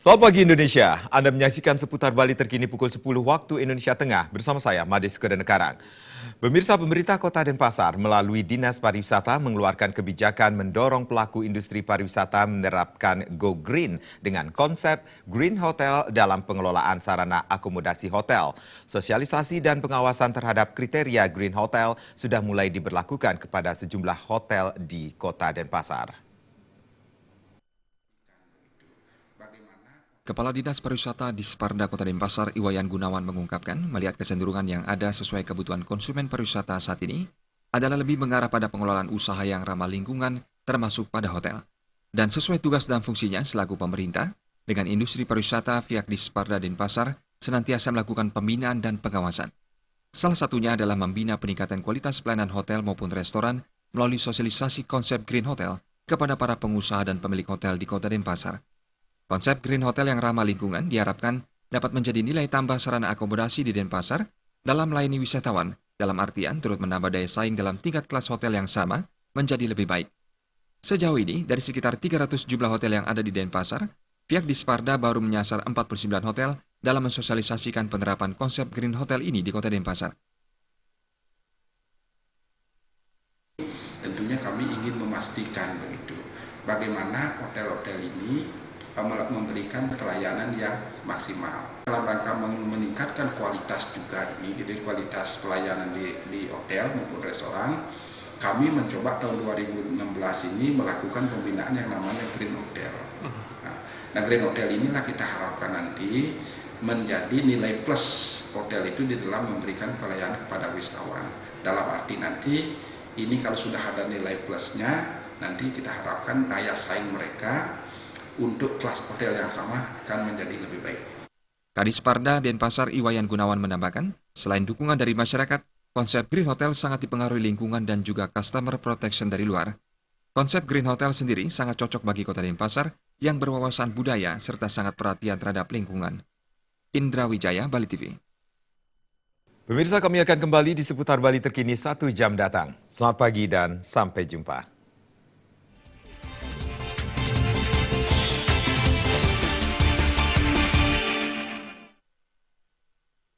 Selamat pagi Indonesia, Anda menyaksikan seputar Bali terkini pukul 10 waktu Indonesia Tengah bersama saya, Made Sukadenekarang. Pemirsa, pemerintah Kota Denpasar melalui Dinas Pariwisata mengeluarkan kebijakan mendorong pelaku industri pariwisata menerapkan Go Green dengan konsep Green Hotel dalam pengelolaan sarana akomodasi hotel. Sosialisasi dan pengawasan terhadap kriteria Green Hotel sudah mulai diberlakukan kepada sejumlah hotel di Kota Denpasar. Kepala Dinas Pariwisata di Sparda Kota Denpasar, Iwayan Gunawan mengungkapkan, melihat kecenderungan yang ada sesuai kebutuhan konsumen pariwisata saat ini, adalah lebih mengarah pada pengelolaan usaha yang ramah lingkungan, termasuk pada hotel. Dan sesuai tugas dan fungsinya selaku pemerintah, dengan industri pariwisata pihak di Sparda Denpasar senantiasa melakukan pembinaan dan pengawasan. Salah satunya adalah membina peningkatan kualitas pelayanan hotel maupun restoran melalui sosialisasi konsep Green Hotel kepada para pengusaha dan pemilik hotel di Kota Denpasar. Konsep Green Hotel yang ramah lingkungan diharapkan dapat menjadi nilai tambah sarana akomodasi di Denpasar dalam melayani wisatawan, dalam artian turut menambah daya saing dalam tingkat kelas hotel yang sama menjadi lebih baik. Sejauh ini, dari sekitar 300 jumlah hotel yang ada di Denpasar, pihak di Sparda baru menyasar 49 hotel dalam mensosialisasikan penerapan konsep Green Hotel ini di Kota Denpasar. Tentunya kami ingin memastikan begitu, bagaimana hotel-hotel ini memberikan pelayanan yang maksimal dalam rangka meningkatkan kualitas juga ini, jadi kualitas pelayanan di hotel maupun restoran. Kami mencoba tahun 2016 ini melakukan pembinaan yang namanya Green Hotel. Nah, Green Hotel inilah kita harapkan nanti menjadi nilai plus hotel itu di dalam memberikan pelayanan kepada wisatawan. Dalam arti nanti ini kalau sudah ada nilai plusnya, nanti kita harapkan daya saing mereka untuk kelas hotel yang sama akan menjadi lebih baik. Kadis Sparda Denpasar Iwayan Gunawan menambahkan, selain dukungan dari masyarakat, konsep Green Hotel sangat dipengaruhi lingkungan dan juga customer protection dari luar. Konsep Green Hotel sendiri sangat cocok bagi Kota Denpasar yang berwawasan budaya serta sangat perhatian terhadap lingkungan. Indra Wijaya, Bali TV. Pemirsa, kami akan kembali di seputar Bali terkini 1 jam datang. Selamat pagi dan sampai jumpa.